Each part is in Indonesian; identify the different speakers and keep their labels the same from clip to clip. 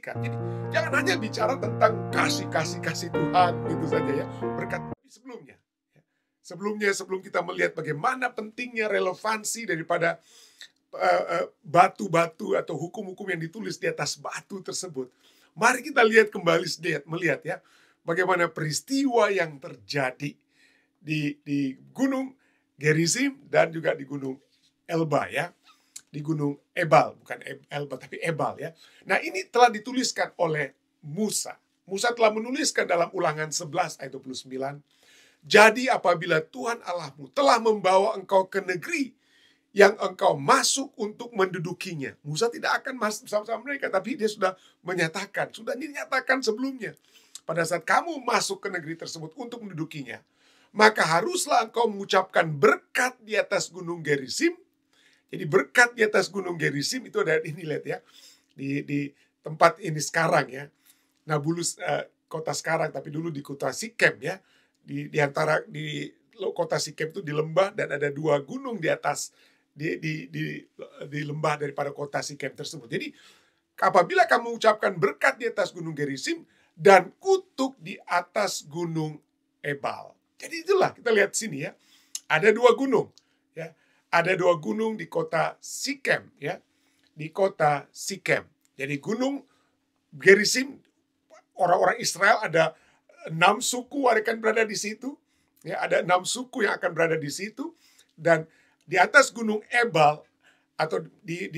Speaker 1: disaksikan. Jadi jangan hanya bicara tentang kasih Tuhan gitu saja ya, berkat. Tapi sebelum kita melihat bagaimana pentingnya relevansi daripada batu-batu atau hukum-hukum yang ditulis di atas batu tersebut, mari kita lihat kembali sedikit, melihat ya bagaimana peristiwa yang terjadi di Gunung Gerizim dan juga di Gunung Elba ya, di Gunung Ebal, bukan Elba tapi Ebal ya. Nah, ini telah dituliskan oleh Musa. Musa telah menuliskan dalam Ulangan 11 ayat 29. Jadi apabila Tuhan Allahmu telah membawa engkau ke negeri yang engkau masuk untuk mendudukinya. Musa tidak akan masuk bersama-sama mereka, tapi dia sudah dinyatakan sebelumnya. Pada saat kamu masuk ke negeri tersebut untuk mendudukinya, maka haruslah engkau mengucapkan berkat di atas Gunung Gerizim. Jadi berkat di atas Gunung Gerizim itu ada ini, lihat ya, di tempat ini sekarang ya. Nabulus kota sekarang, tapi dulu di kota Sikem ya. Di antara di kota Sikem itu di lembah, dan ada dua gunung di atas di lembah daripada kota Sikem tersebut. Jadi apabila kamu ucapkan berkat di atas Gunung Gerizim dan kutuk di atas Gunung Ebal. Jadi itulah kita lihat sini ya. Ada dua gunung ya. Ada dua gunung di kota Sikem ya. Di kota Sikem. Jadi Gunung Gerizim, orang-orang Israel ada 6 suku akan berada di situ. Ya, ada 6 suku yang akan berada di situ. Dan di atas Gunung Ebal atau di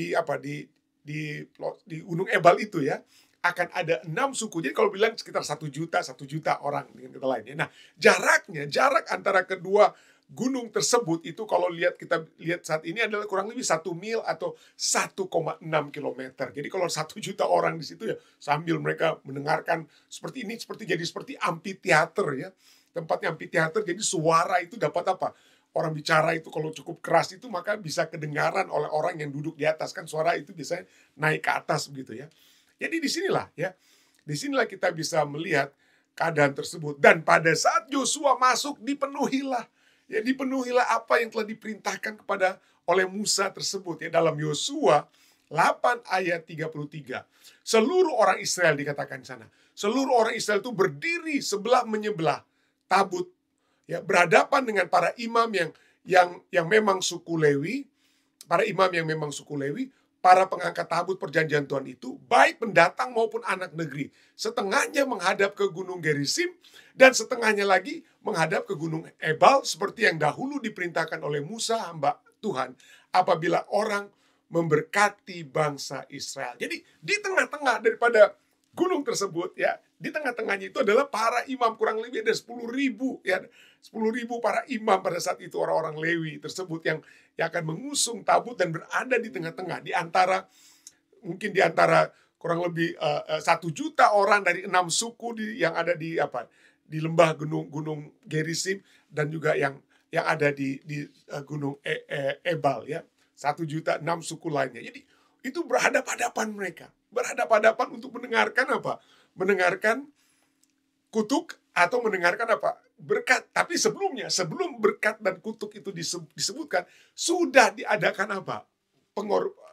Speaker 1: Gunung Ebal itu ya, akan ada 6 suku. Jadi kalau bilang sekitar 1 juta orang dengan kata lainnya. Nah, jarak antara kedua gunung tersebut itu kalau kita lihat saat ini adalah kurang lebih 1 mil atau 1,6 kilometer. Jadi kalau 1 juta orang di situ ya, sambil mereka mendengarkan seperti ini, seperti amphitheater ya. Tempatnya amphitheater, jadi suara itu dapat apa? Orang bicara itu kalau cukup keras itu maka bisa kedengaran oleh orang yang duduk di atas. Kan suara itu biasanya naik ke atas begitu ya. Jadi disinilah disinilah kita bisa melihat keadaan tersebut. Dan pada saat Yosua masuk, dipenuhilah apa yang telah diperintahkan oleh Musa tersebut ya. Dalam Yosua 8 ayat 33. Seluruh orang Israel dikatakan di sana. Seluruh orang Israel itu berdiri sebelah menyebelah tabut ya, berhadapan dengan para imam yang memang suku Lewi, para pengangkat tabut perjanjian Tuhan itu, baik pendatang maupun anak negeri. Setengahnya menghadap ke Gunung Gerizim, dan setengahnya lagi menghadap ke Gunung Ebal, seperti yang dahulu diperintahkan oleh Musa hamba Tuhan, apabila orang memberkati bangsa Israel. Jadi di tengah-tengah daripada gunung tersebut ya, di tengah-tengahnya itu adalah para imam, kurang lebih ada 10.000 ya, 10.000 para imam pada saat itu, orang-orang Lewi tersebut yang akan mengusung tabut dan berada di tengah-tengah, mungkin di antara kurang lebih 1 juta orang dari 6 suku yang ada di lembah gunung Gerizim, dan juga yang ada di gunung Ebal ya, 1 juta 6 suku lainnya. Jadi itu berhadapan untuk mendengarkan mendengarkan kutuk atau mendengarkan berkat. Tapi sebelum berkat dan kutuk itu disebutkan, sudah diadakan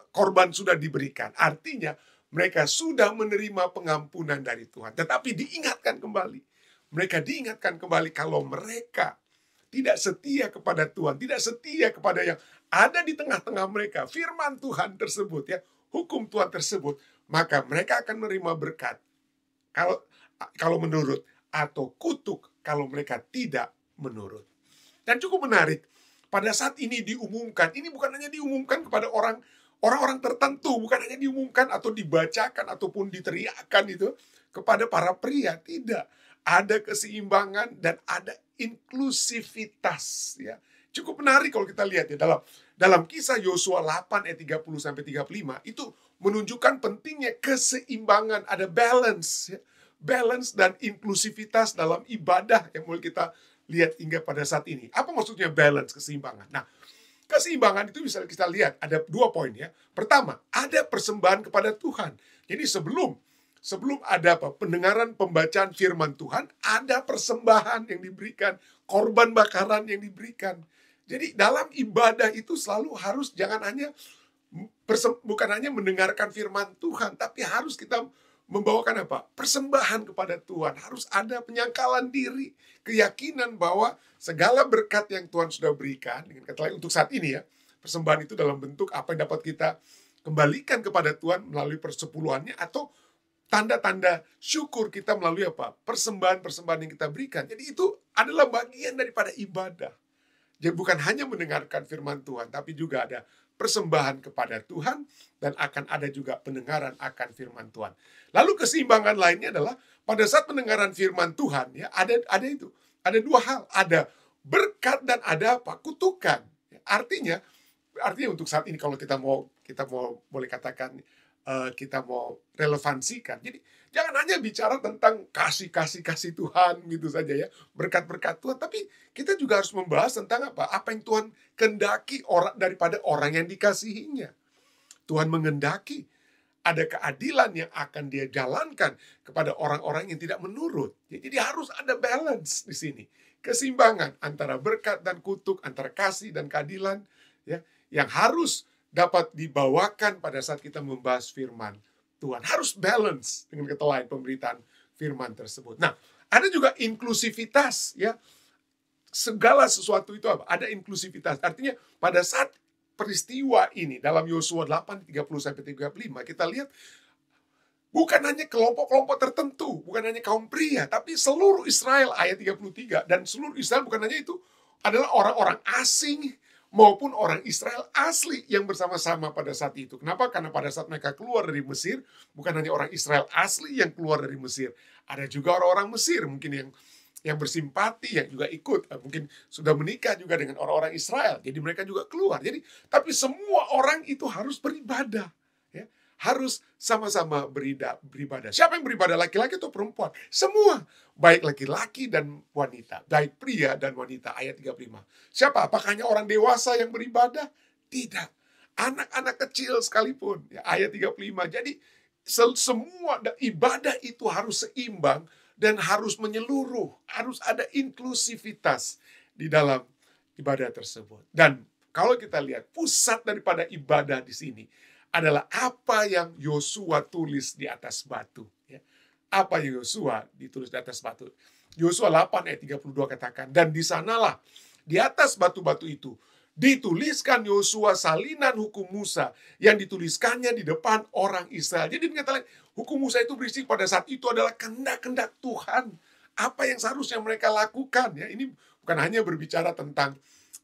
Speaker 1: korban sudah diberikan. Artinya mereka sudah menerima pengampunan dari Tuhan. Tetapi mereka diingatkan kembali kalau mereka tidak setia kepada Tuhan, tidak setia kepada yang ada di tengah-tengah mereka, firman Tuhan tersebut ya, hukum Tuhan tersebut, maka mereka akan menerima berkat kalau menurut, atau kutuk kalau mereka tidak menurut. Dan cukup menarik, pada saat ini diumumkan, ini bukan hanya diumumkan kepada orang-orang tertentu, bukan hanya diumumkan atau dibacakan ataupun diteriakkan itu kepada para pria, tidak. Ada keseimbangan dan ada inklusivitas ya. Cukup menarik kalau kita lihat ya, dalam kisah Yosua 8 ayat 30 sampai 35 itu menunjukkan pentingnya keseimbangan, ada balance ya. Balance dan inklusivitas dalam ibadah yang mulai kita lihat hingga pada saat ini. Apa maksudnya balance, keseimbangan? Nah, keseimbangan itu bisa kita lihat ada 2 poin ya. Pertama, ada persembahan kepada Tuhan. Jadi sebelum ada pendengaran pembacaan firman Tuhan, ada persembahan yang diberikan, korban bakaran yang diberikan. Jadi dalam ibadah itu selalu bukan hanya mendengarkan firman Tuhan, tapi harus kita membawakan apa? Persembahan kepada Tuhan. Harus ada penyangkalan diri, keyakinan bahwa segala berkat yang Tuhan sudah berikan, dengan kata lain untuk saat ini ya, persembahan itu dalam bentuk apa yang dapat kita kembalikan kepada Tuhan melalui persepuluhannya, atau tanda-tanda syukur kita melalui apa? Persembahan-persembahan yang kita berikan. Jadi itu adalah bagian daripada ibadah. Jadi bukan hanya mendengarkan firman Tuhan, tapi juga ada persembahan kepada Tuhan, dan akan ada juga pendengaran akan firman Tuhan. Lalu keseimbangan lainnya adalah pada saat pendengaran firman Tuhan, ya ada itu, ada dua hal, ada berkat dan ada apa? Kutukan. Artinya untuk saat ini kalau kita mau boleh katakan kita mau relevansikan. Jadi jangan hanya bicara tentang kasih Tuhan gitu saja ya, berkat-berkat Tuhan, tapi kita juga harus membahas tentang apa? Apa yang Tuhan kehendaki daripada orang yang dikasihinya. Tuhan mengendaki ada keadilan yang akan Dia jalankan kepada orang-orang yang tidak menurut. Jadi harus ada balance di sini. Keseimbangan antara berkat dan kutuk, antara kasih dan keadilan, ya, yang harus dapat dibawakan pada saat kita membahas firman Tuhan. Harus balance dengan kata lain pemberitaan firman tersebut. Nah, ada juga inklusivitas ya. Segala sesuatu itu apa? Ada inklusivitas. Artinya pada saat peristiwa ini dalam Yosua 8:30-35 kita lihat bukan hanya kelompok-kelompok tertentu, bukan hanya kaum pria, tapi seluruh Israel, ayat 33, dan seluruh Israel bukan hanya itu, adalah orang-orang asing maupun orang Israel asli yang bersama-sama pada saat itu. Kenapa? Karena pada saat mereka keluar dari Mesir, bukan hanya orang Israel asli yang keluar dari Mesir, ada juga orang-orang Mesir mungkin yang bersimpati, yang juga ikut, mungkin sudah menikah juga dengan orang-orang Israel, jadi mereka juga keluar. Jadi, tapi semua orang itu harus beribadah, ya, harus sama-sama beribadah. Siapa yang beribadah, laki-laki atau perempuan? Semua, baik laki-laki dan wanita, baik pria dan wanita. Ayat 35. Siapa? Apakah hanya orang dewasa yang beribadah? Tidak. Anak-anak kecil sekalipun. Ya, ayat 35. Jadi semua ibadah itu harus seimbang dan harus menyeluruh. Harus ada inklusivitas di dalam ibadah tersebut. Dan kalau kita lihat pusat daripada ibadah di sini adalah apa yang Yosua tulis di atas batu. Ya. Apa yang Yosua ditulis di atas batu. Yosua 8 ayat 32 katakan, dan di sanalah di atas batu-batu itu dituliskan Yosua salinan hukum Musa yang dituliskannya di depan orang Israel. Jadi dikatakan hukum Musa itu berisi pada saat itu adalah kehendak-kehendak Tuhan. Apa yang seharusnya mereka lakukan. Ya, ini bukan hanya berbicara tentang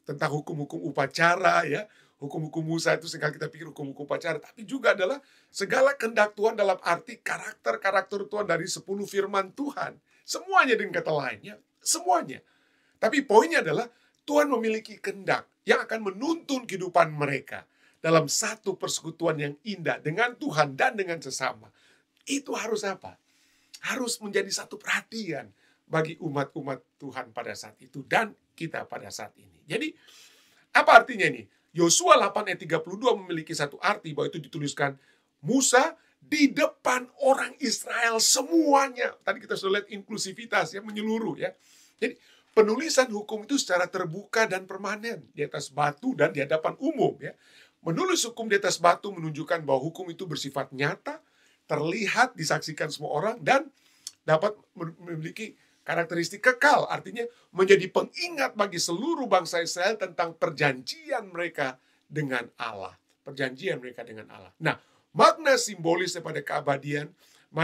Speaker 1: hukum-hukum upacara ya. Hukum-hukum Musa itu seringkali kita pikir hukum-hukum upacara, tapi juga adalah segala kehendak Tuhan dalam arti karakter-karakter Tuhan dari 10 firman Tuhan. Semuanya dengan kata lainnya, semuanya. Tapi poinnya adalah Tuhan memiliki kehendak yang akan menuntun kehidupan mereka dalam satu persekutuan yang indah dengan Tuhan dan dengan sesama. Itu harus apa? Harus menjadi satu perhatian bagi umat-umat Tuhan pada saat itu dan kita pada saat ini. Jadi, apa artinya ini? Yosua 8 ayat 32 memiliki satu arti bahwa itu dituliskan Musa di depan orang Israel semuanya. Tadi kita sudah lihat inklusivitas ya, menyeluruh ya. Jadi penulisan hukum itu secara terbuka dan permanen di atas batu dan di hadapan umum ya. Menulis hukum di atas batu menunjukkan bahwa hukum itu bersifat nyata, terlihat, disaksikan semua orang, dan dapat memiliki karakteristik kekal, artinya menjadi pengingat bagi seluruh bangsa Israel tentang perjanjian mereka dengan Allah. Perjanjian mereka dengan Allah. Nah, makna simbolis daripada keabadian,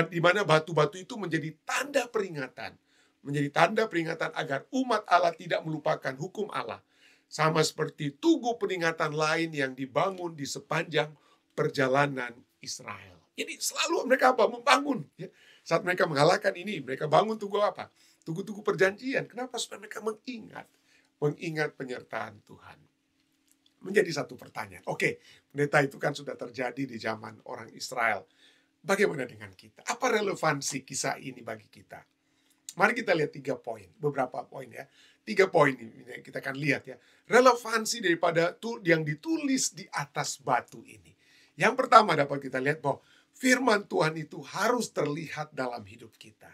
Speaker 1: di mana batu-batu itu menjadi tanda peringatan. Menjadi tanda peringatan agar umat Allah tidak melupakan hukum Allah. Sama seperti tugu peringatan lain yang dibangun di sepanjang perjalanan Israel. Jadi selalu mereka apa? Membangun. Ya. Saat mereka mengalahkan ini, mereka bangun tugu apa? Tugu-tugu perjanjian. Kenapa? Supaya mereka mengingat penyertaan Tuhan. Menjadi satu pertanyaan. Oke, pendeta itu kan sudah terjadi di zaman orang Israel. Bagaimana dengan kita? Apa relevansi kisah ini bagi kita? Mari kita lihat 3 poin. Beberapa poin ya. 3 poin ini kita akan lihat ya. Relevansi daripada yang ditulis di atas batu ini. Yang pertama dapat kita lihat bahwa firman Tuhan itu harus terlihat dalam hidup kita.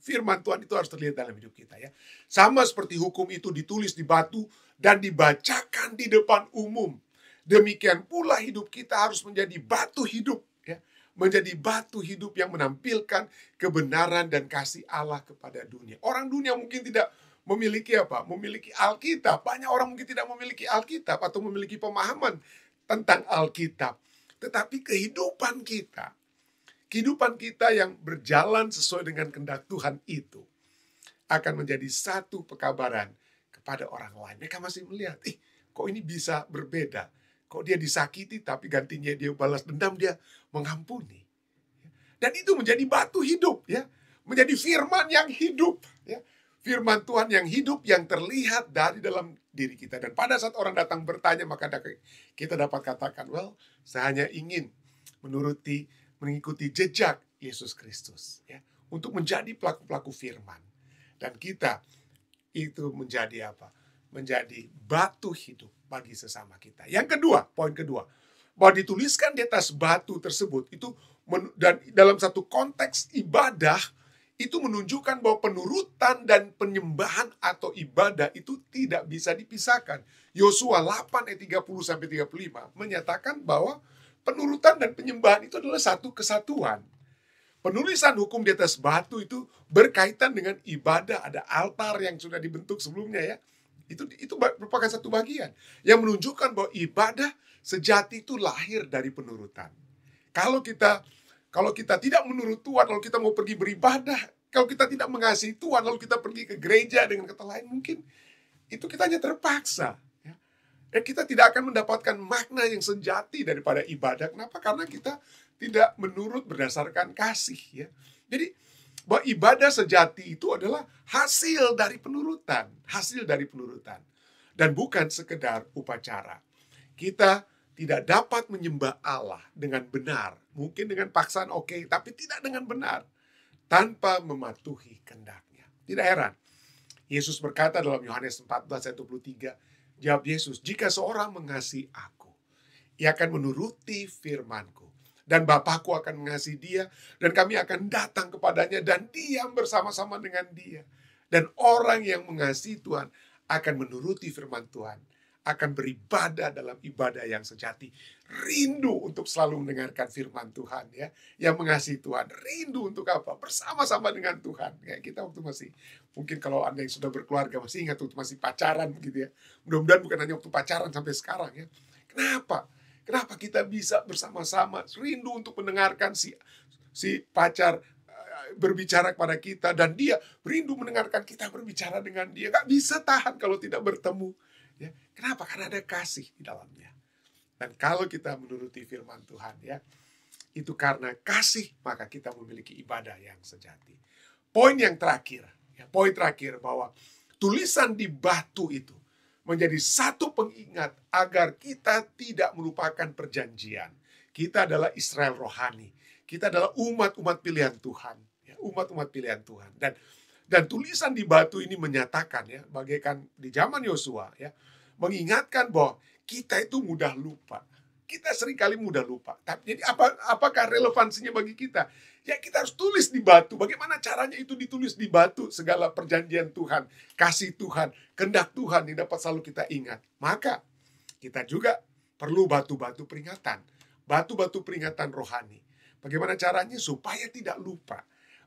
Speaker 1: Firman Tuhan itu harus terlihat dalam hidup kita ya. Sama seperti hukum itu ditulis di batu dan dibacakan di depan umum. Demikian pula hidup kita harus menjadi batu hidup ya. menjadi batu hidup yang menampilkan kebenaran dan kasih Allah kepada dunia. Orang dunia mungkin tidak memiliki apa? Memiliki Alkitab. Banyak orang mungkin tidak memiliki Alkitab atau memiliki pemahaman tentang Alkitab. Tetapi kehidupan kita yang berjalan sesuai dengan kehendak Tuhan itu akan menjadi satu pekabaran kepada orang lain. Mereka masih melihat, kok ini bisa berbeda? Kok dia disakiti tapi gantinya dia balas dendam, dia mengampuni. Dan itu menjadi batu hidup, ya. Menjadi firman yang hidup, ya. Firman Tuhan yang hidup yang terlihat dari dalam diri kita. Dan pada saat orang datang bertanya, maka kita dapat katakan, saya hanya ingin mengikuti jejak Yesus Kristus, ya, untuk menjadi pelaku-pelaku firman. Dan kita itu menjadi apa? Menjadi batu hidup bagi sesama kita. Yang kedua, poin kedua, bahwa dituliskan di atas batu tersebut itu dan dalam satu konteks ibadah itu menunjukkan bahwa penurutan dan penyembahan atau ibadah itu tidak bisa dipisahkan. Yosua 8 ayat 30-35 menyatakan bahwa penurutan dan penyembahan itu adalah satu kesatuan. Penulisan hukum di atas batu itu berkaitan dengan ibadah, ada altar yang sudah dibentuk sebelumnya, ya. Itu merupakan satu bagian yang menunjukkan bahwa ibadah sejati itu lahir dari penurutan. Kalau kita tidak menurut Tuhan, lalu kita mau pergi beribadah, kalau kita tidak mengasihi Tuhan, lalu kita pergi ke gereja, dengan kata lain mungkin itu kita hanya terpaksa, ya. Dan kita tidak akan mendapatkan makna yang sejati daripada ibadah. Kenapa? Karena kita tidak menurut berdasarkan kasih, ya. Jadi bahwa ibadah sejati itu adalah hasil dari penurutan. Dan bukan sekedar upacara. Kita tidak dapat menyembah Allah dengan benar. Mungkin dengan paksaan oke, tapi tidak dengan benar. Tanpa mematuhi kehendaknya. Tidak heran. Yesus berkata dalam Yohanes 14 ayat 23, jawab Yesus, jika seorang mengasihi aku, ia akan menuruti firman-Ku. Dan Bapakku akan mengasihi dia, dan kami akan datang kepadanya dan diam bersama-sama dengan dia. Dan orang yang mengasihi Tuhan akan menuruti firman Tuhan, akan beribadah dalam ibadah yang sejati. Rindu untuk selalu mendengarkan firman Tuhan, ya. Yang mengasihi Tuhan, rindu untuk apa? Bersama-sama dengan Tuhan. Ya, kita waktu mungkin kalau Anda yang sudah berkeluarga masih ingat waktu masih pacaran begitu, ya. Mudah-mudahan bukan hanya waktu pacaran sampai sekarang, ya. Kenapa kita bisa bersama-sama rindu untuk mendengarkan si pacar berbicara kepada kita, dan dia rindu mendengarkan kita berbicara dengan dia. Gak bisa tahan kalau tidak bertemu, ya. Kenapa? Karena ada kasih di dalamnya. Dan kalau kita menuruti firman Tuhan, ya, itu karena kasih maka kita memiliki ibadah yang sejati. Poin terakhir bahwa tulisan di batu itu menjadi satu pengingat agar kita tidak melupakan perjanjian. Kita adalah Israel rohani. Kita adalah umat-umat pilihan Tuhan. Ya, umat-umat pilihan Tuhan. Dan tulisan di batu ini menyatakan, ya, bagaikan di zaman Yosua, ya, mengingatkan bahwa kita itu mudah lupa. Kita seringkali mudah lupa. Tapi jadi apakah relevansinya bagi kita? Ya, kita harus tulis di batu. Bagaimana caranya itu ditulis di batu? Segala perjanjian Tuhan, kasih Tuhan, kehendak Tuhan yang dapat selalu kita ingat. Maka kita juga perlu batu-batu peringatan. Batu-batu peringatan rohani. Bagaimana caranya? Supaya tidak lupa.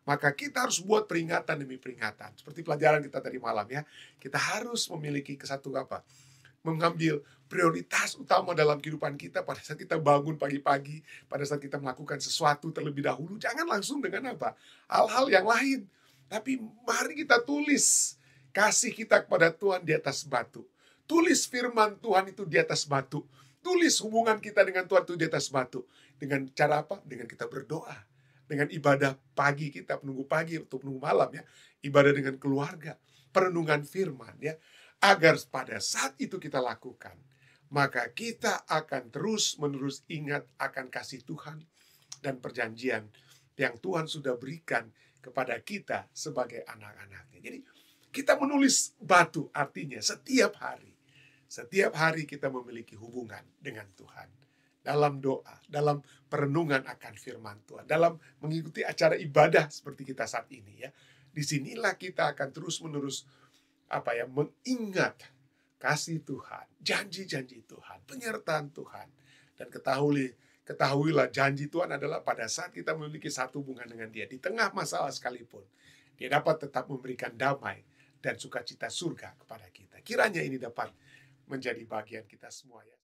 Speaker 1: Maka kita harus buat peringatan demi peringatan. Seperti pelajaran kita tadi malam, ya. Kita harus memiliki mengambil prioritas utama dalam kehidupan kita pada saat kita bangun pagi-pagi, pada saat kita melakukan sesuatu terlebih dahulu. Jangan langsung dengan hal-hal yang lain. Tapi mari kita tulis kasih kita kepada Tuhan di atas batu. Tulis firman Tuhan itu di atas batu. Tulis hubungan kita dengan Tuhan itu di atas batu. Dengan cara apa? Dengan kita berdoa. Dengan ibadah pagi kita, penunggu pagi atau penunggu malam, ya. Ibadah dengan keluarga. Perenungan firman, ya. Agar pada saat itu kita lakukan, maka kita akan terus-menerus ingat akan kasih Tuhan dan perjanjian yang Tuhan sudah berikan kepada kita sebagai anak-anaknya. Jadi kita menulis batu artinya setiap hari kita memiliki hubungan dengan Tuhan. Dalam doa, dalam perenungan akan firman Tuhan, dalam mengikuti acara ibadah seperti kita saat ini, ya. Disinilah kita akan terus-menerus mengingat kasih Tuhan, janji-janji Tuhan, penyertaan Tuhan. Dan Ketahuilah janji Tuhan adalah pada saat kita memiliki satu hubungan dengan Dia, di tengah masalah sekalipun, Dia dapat tetap memberikan damai dan sukacita surga kepada kita. Kiranya ini dapat menjadi bagian kita semua ya.